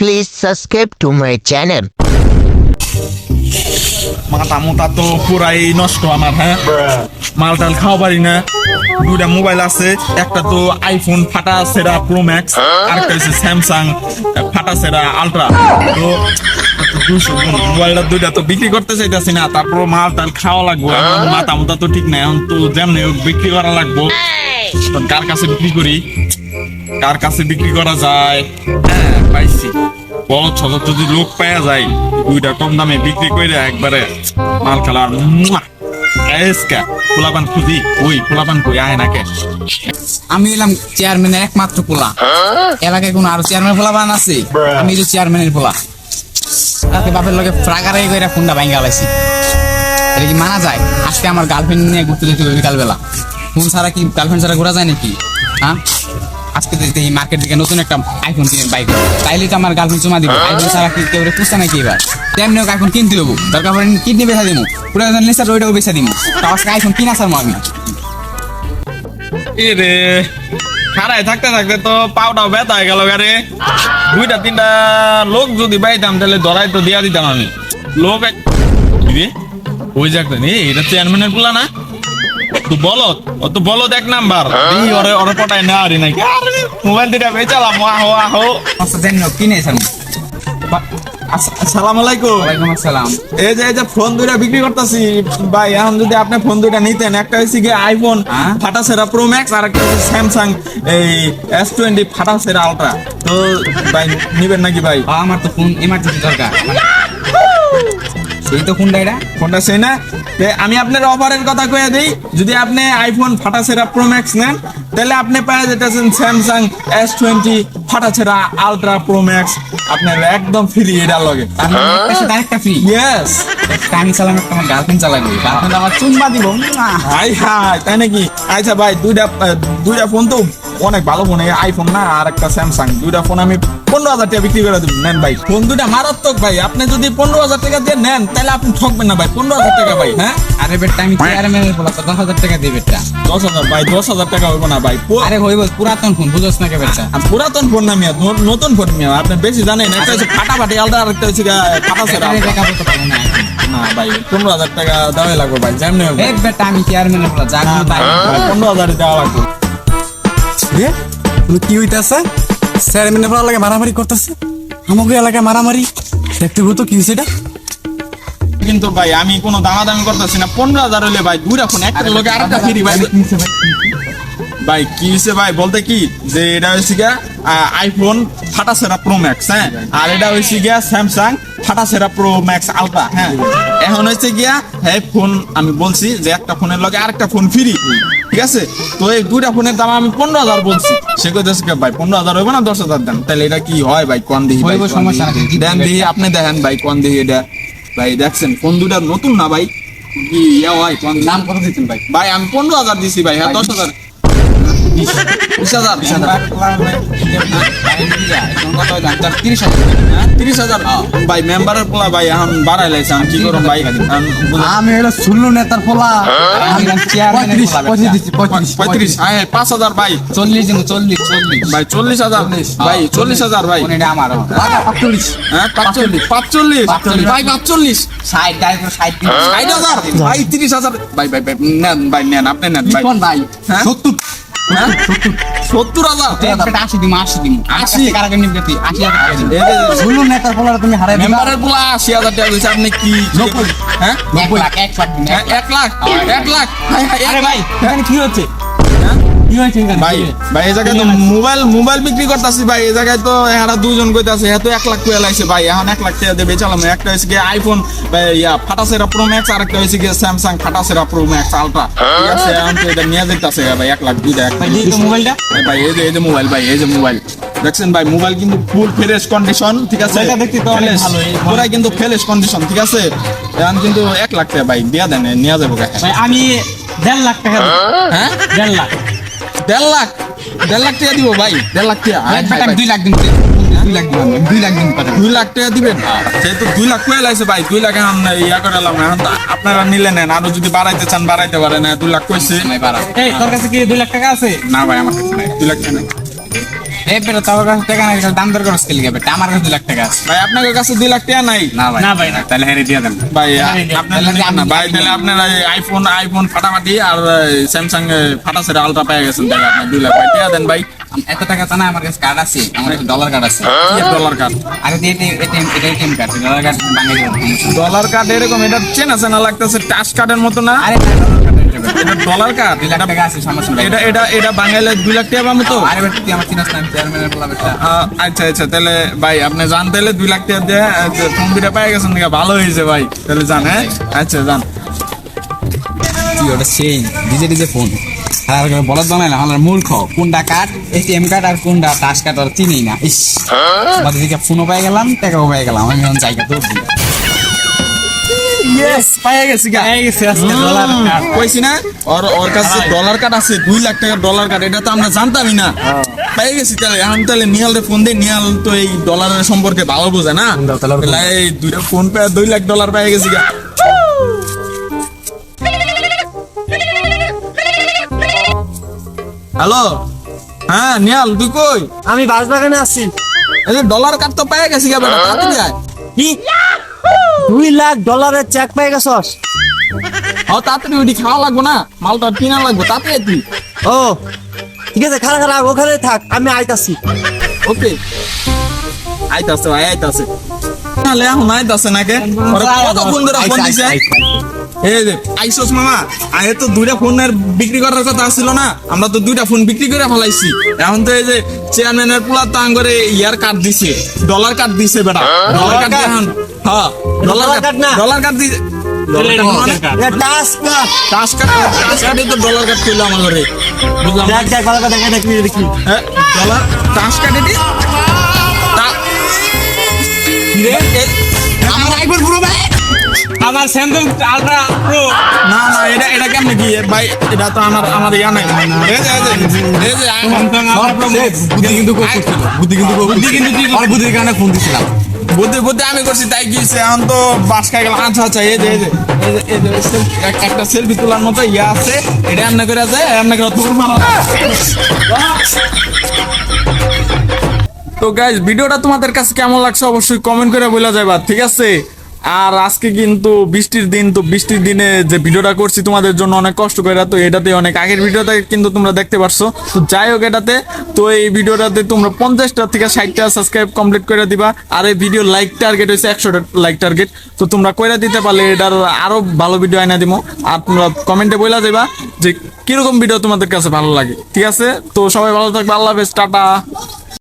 Please subscribe to my channel. মাথা মোটা তো পুরাই নষ্ট আমার। হ্যাঁ, মাল টাল খাওয়া পারি না। দুইটা মোবাইল আছে, একটা তো আইফোন ফাটা সেরা প্রো ম্যাক্স, আর একটা হচ্ছে স্যামসাং ফাটা সেরা আলট্রা। তো মোবাইলটা দুইটা তো বিক্রি করতে চাইতেছি না, তারপর মাল টাল খাওয়া লাগবো। এখন মাথা মোটা তো ঠিক নাই, এখন তো যেমনি হোক বিক্রি করা লাগবো। তো কার কাছে বিক্রি করি, কার কাছে বিক্রি করা যায়? হ্যাঁ, পাইছি। বড় ছোট যদি লোক পাওয়া যায়, দুইটা কম দামে বিক্রি করে একবারে মাল খেলার পোলাপান খুঁজি। ওই পোলাপান কই আয় নাকে। আমি এলাম চেয়ারম্যানের একমাত্র পোলা। এলাকায় কোনো আরো চেয়ারম্যান পোলাপান আছে? আমি যে চেয়ারম্যানের পোলা। তাতে বাপের লগে ফ্রাগারে কইরা ফোনটা ভাঙা লাইছি। এটা কি মানা যায়? আজকে আমার গার্লফ্রেন্ড নিয়ে ঘুরতে যেতে হবে বিকালবেলা। ফোন ছাড়া কি গার্লফ্রেন্ড ছাড়া ঘোরা যায় নাকি? হ্যাঁ, আজকে তো এই মার্কেট থেকে নতুন একটা আইফোন কিনে বাইক, তাইলে তো আমার গার্লফ্রেন্ড জমা দিব। আইফোন ছাড়া কি কেউ পুষতে নাকি? এবার তেমনি হোক আইফোন কিনতে দেবো, দরকার পড়ে কিডনি বেচা দিব, পুরো লিস্টার ওইটাও বেচা দিব। তো আজকে আইফোন কিনা ছাড়বো আমি। এ রে, খাড়ায় থাকতে থাকতে তো পাউটাও ব্যথা হয়ে গেল গারে। দুইটা তিনটা লোক যদি পাইতাম তাহলে ধরাই তো দিয়া দিতাম আমি। লোক রে ওই যাকতে নি, এটা চেয়ারম্যানের পোলা না? তো বলত, ও তো বলত এক নাম্বার। এই ওরে ওরে পটায় না আরে নাকি মোবাইল দুইটা বেচালাম। আহো আহো, আচ্ছা জানি না কিনে ছাড়বো। আসসালামু আলাইকুম। ওয়ালাইকুম আসসালাম। এই যে ফোন দুইটা বিক্রি করতেছি ভাই। এখন যদি আপনি ফোন দুইটা নিতেন, একটা হচ্ছে গিয়ে আইফোন ফাটা সেরা প্রো ম্যাক্স, আর একটা হচ্ছে স্যামসাং এই S20 ফাটা সেরা আলট্রা। তো ভাই নিবেন নাকি ভাই? আমার তো ফোন এমার্জেন্সি দরকার। সেই তো ফোনটা, এটা ফোনটা সেই না। আমি আপনার অফারের কথা কয়ে দিই, যদি আপনি আইফোন ফাটা সেরা প্রো ম্যাক্স নেন, তাহলে আপনি পাওয়া যেতেছেন স্যামসাং S20 ফাটা সেরা আলট্রা প্রো ম্যাক্স আপনার একদম ফ্রি। এটার লগে ডাইরেক্টটা ফ্রি। ইয়েস। আমি চালাম, একটা আমার গার্লফ্রেন্ড চালাবো, গার্লফ্রেন্ড আমার চুম্বা দিব। হাই হাই, তাই নাকি? আচ্ছা ভাই, দুইটা ফোন তো অনেক ভালো ফোন, আইফোন না আর একটা স্যামসাং। দুইটা ফোন আমি 15,000 টাকা বিক্রি করে দেবেন। নেন ভাই, ফোন দুইটা মারাত্মক ভাই। আপনি যদি 15,000 টাকা দিয়ে নেন তাহলে আপনি ঠকবেন না ভাই। 15,000 টাকা ভাই। হ্যাঁ, আরে বেটা আমি চেয়ারম্যানের বলা তো 10,000 টাকা দিই বেটা। 10,000 ভাই, 10,000 টাকা হইব না ভাই। আরে হইব, পুরাতন ফোন বুঝছ না কে বেটা? পুরাতন ফোন না মিয়া, নতুন ফোন মিয়া। আপনি বেশি জানেন, একটা হচ্ছে ফাটাফাটি আলাদা, আর একটা হচ্ছে ফাটা সেরা। টাকা বলতে পারবো না না ভাই, 15,000 টাকা দেওয়াই লাগবে ভাই। যেমনি হোক। এই বেটা আমি চেয়ারম্যানের বলা, যা কোনো তাই। 15,000 দেওয়া লাগবে। রে কি হইতাছে? চেয়ারম্যানের পড়া লাগে মারামারি করতেছে। আমাকে এলাকায় মারামারি দেখতে তো কি হয়েছে এটা? কিন্তু ভাই আমি কোনো দামাদামি করতেছি না। 15,000 হইলে ভাই দুইটা ফোন, একটা লোকে আরেকটা ফ্রি ভাই। ভাই কি হয়েছে ভাই বলতে কি, যে এটা হয়েছে গিয়া আইফোন ফাটা সেরা প্রো ম্যাক্স। হ্যাঁ, আর এটা হয়েছে গিয়া স্যামসাং ফাটা সেরা প্রো ম্যাক্স আলট্রা। হ্যাঁ, এখন হয়েছে গিয়া হ্যাঁ ফোন আমি বলছি যে একটা ফোনের লগে আরেকটা ফোন ফ্রি, ঠিক আছে? তো এই দুইটা ফোনের দাম আমি 15,000 বলছি। সে কইতেছে ভাই 15,000 হইব না 10,000 দেন। তাহলে এটা কি হয় ভাই? কোন দিই হইব, সমস্যা নাই। দেন দিই, আপনি দেখেন ভাই কোন দিই এটা। ভাই দেখছেন ফোন দুটা নতুন না ভাই? কি ইয়া হয় কোন নাম কত দিতেন ভাই? ভাই? আমি 15,000 দিছি ভাই। হ্যাঁ, 10,000 20,000 30,000 ভাই। মেম্বারের পোলা ভাই, এখন বাড়াই লাইছে। আমি কি করব ভাই? আমি হলো শুনলু নেতার পোলা। আমি চেয়ারম্যানের বলা। 35 হ্যাঁ 5,000 ভাই। 40 দিন, 40 ভাই 40,000 ভাই, 40,000 ভাই। এটা আমার। হ্যাঁ 45 ভাই, 45 60 ডাইরেক্ট 60 দিন। 60,000 ভাই, 30,000 ভাই। ভাই ভাই নেন ভাই, নেন আপনি নেন ভাই। কোন ভাই? হ্যাঁ 70,000 বেটা 80 দিন, 80 দিন। 80 কারা কেন নিবি তুই? 80,000 টাকা দিবি। শুনলু নেতার পোলা তুমি হারাই দিলা। মেম্বারের পোলা 80,000 টাকা দিয়েছে। আপনি কি হ্যাঁ 1 লাখ দিন। 1 লাখ 1 লাখ আরে ভাই এখানে কি হচ্ছে? কি হচ্ছে এখানে? ভাই ভাই এই জায়গায় তো মোবাইল বিক্রি করতেছি ভাই। এই জায়গায় তো এরা দুজন কইতাছে এত 1 লাখ কইয়া লাইছে ভাই। এখন 1 লাখ টাকা দেবে চালাম। একটা হচ্ছে গিয়ে আইফোন ফাটা সেরা প্রো ম্যাক্স, আর একটা হচ্ছে গিয়ে স্যামসাং ফাটা সেরা প্রো ম্যাক্স আলট্রা, ঠিক আছে? এখন তো এটা নিয়ে যেতেছে ভাই 1 লাখ দুইটা। ভাই এই তো মোবাইলটা। ভাই এই যে মোবাইল ভাই, এই যে মোবাইল দেখছেন ভাই। মোবাইল কিন্তু ফুল ফ্রেশ কন্ডিশন, ঠিক আছে? এটা দেখতে তো অনেক ভালো। পুরাই কিন্তু ফ্রেশ কন্ডিশন, ঠিক আছে? এখন কিন্তু 1 লাখ টাকা ভাই দিয়া দেন, নিয়ে যাবো কাকা। ভাই আমি 1.5 লাখ টাকা দিই। হ্যাঁ 1.5 লাখ। 1.5 লাখ 1.5 লাখ টাকা দিব ভাই। 1.5 লাখ টাকা আমি 2 লাখ দিন। 2 লাখ দিন। 2 লাখ দিন পারে। 2 লাখ টাকা দিবেন? যেহেতু 2 লাখ কয়ে লাইছে ভাই, 2 লাখ এখন ইয়া করে এলাম। এখন আপনারা নিলে নেন, আরো যদি বাড়াইতে চান বাড়াইতে পারেন। 2 লাখ কইছে। এই তোর কাছে কি 2 লাখ টাকা আছে? না ভাই, আমার কাছে নাই 2 লাখ টাকা নাই। এই বেটা তোর কাছে টাকা নাই দাম দর করছ কি লিগে বেটা আমার কাছে 2 লাখ টাকা আছে ভাই আপনার কাছে 2 লাখ টাকা নাই? না ভাই না তাহলে হেরে দিয়ে দেন ভাই আপনার না ভাই, তাহলে আপনার আইফোন ফাটাফাটি আর স্যামসাং ফাটাসের আলট্রা পেয়ে গেছেন, তাহলে আপনার 2 লাখ ভাই টাকা দেন ভাই। এত টাকা তো না আমার কাছে কার্ড আছে আমার কাছে ডলার কার্ড আছে কি ডলার কার্ড? আরে দিয়ে এটিএম কার্ড ডলার কার্ড বাঙালি ডলার কার্ড এরকম, এটা চেনা চেনা লাগতেছে, টাচ কার্ডের মতো না? আরে এটা ডলার কার্ড? 2 লাখ টাকা আছে সমস্যা নাই এটা বাঙালি 2 লাখ টাকা পাবো তো? আরে বেটা তুই আমার চিনাস না চেয়ারম্যানের বলা বেটা আচ্ছা তাহলে ভাই আপনি জান, তাহলে 2 লাখ টাকা দিয়ে ফোন দুটা পেয়ে গেছেন, ভালো হয়েছে ভাই, তাহলে জান। হ্যাঁ আচ্ছা জান। তুই ওটা সেই ডিজে ফোন আর বলার দরকার না আমার মূর্খ কোনটা কার্ড এটিএম কার্ড আর কোনটা টাচ কার্ড আর চিনি না ইস বাদ দিকে ফোনও পেয়ে গেলাম টাকাও পেয়ে গেলাম আমি এখন জায়গা তো ইয়েস পেয়ে গেছি গা। ডলার কার্ড কইছি না ওর কাছে ডলার কার্ড আছে, 2 লাখ টাকার ডলার কার্ড, এটা তো আমরা জানতামই না। পেয়ে গেছি, তাহলে এখন তাহলে নিহাল ফোন দিয়ে, নিহাল তো এই ডলারের সম্পর্কে ভালো বোঝে না, তাহলে এই 2টা ফোন পেয়ে 2 লাখ ডলার পেয়ে গেছি গা। হ্যালো, হ্যাঁ নিহাল তুই কই? আমি বাসবাগানে আছি। এই যে ডলার কার্ড তো পেয়ে গেছি গা বেটা, তাড়াতাড়ি আয়। কি $2 লাখ চেক পেয়ে গেছস? তাড়াতাড়ি ওইটি খাওয়া লাগবো না, মালটা কিনা লাগবো, তাড়াতাড়ি তুই। ও ঠিক আছে, খারাপ ওখানে থাক, আমি আইতাছি। ওকে আইতাছে ভাই, আইতাছে নালে এখন আইতাছে নাকি? ওরা কতক্ষণ ধরে ফোন দিছে? এই যে আইসোস মামা, আগে তো 2টা ফোনের বিক্রি করার কথা ছিল না, আমরা তো 2টা ফোন বিক্রি করে ফেলাইছি। এখন তো এই যে চেয়ারম্যানের পোলা তো আঙ্গরে ইয়ার কার্ড দিছে, ডলার কার্ড দিছে বেটা, ডলার কার্ড এখন হ্যাঁ ডলার কার্ড না, ডলার কার্ড দিছে। এ টাস্ক না, টাচ কার্ডে তো ডলার কার্ড ছিল আমার ঘরে, বুঝলাম না। দেখ ভালো কথা দেখি। হ্যাঁ, ডলার টাচ কার্ডে দি আমার আইফোন প্রো ভাই আমার স্যামসাং আলট্রা প্রো না এটা কেমনে কি ভাই? এটা তো আমার ইয়া নাই। এই যে বুদ্ধি আমি করছি তাই গিয়েছে, এখন তো বাস খাই গেল। আচ্ছা এই যে একটা সেলফি তোলার মতো ইয়া আছে, এটা এমনি করে আছে, এমনি করে তোর মারা। তো গাইস ভিডিওটা তোমাদের কাছে কেমন লাগছে অবশ্যই কমেন্ট করে বলে যাবা, ঠিক আছে? আর আজকে কিন্তু বৃষ্টির দিন, তো বৃষ্টির দিনে যে ভিডিওটা করছি তোমাদের জন্য অনেক কষ্ট করে, তো এটাতে অনেক আগের ভিডিওতে কিন্তু তোমরা দেখতে পারছো। তো যাই হোক এটাতে, তো এই ভিডিওটাতে তোমরা 50টা থেকে 60টা সাবস্ক্রাইব কমপ্লিট করে দিবা। আর এই ভিডিও লাইক টার্গেট হয়েছে 100টা লাইক টার্গেট, তো তোমরা কইরা দিতে পারলে এটার আরো ভালো ভিডিও আইনা দিবো। আর তোমরা কমেন্টে বলে যাবা যে কিরকম ভিডিও তোমাদের কাছে ভালো লাগে, ঠিক আছে? তো সবাই ভালো থাকবে, আল্লাহ হাফেজ, টাটা।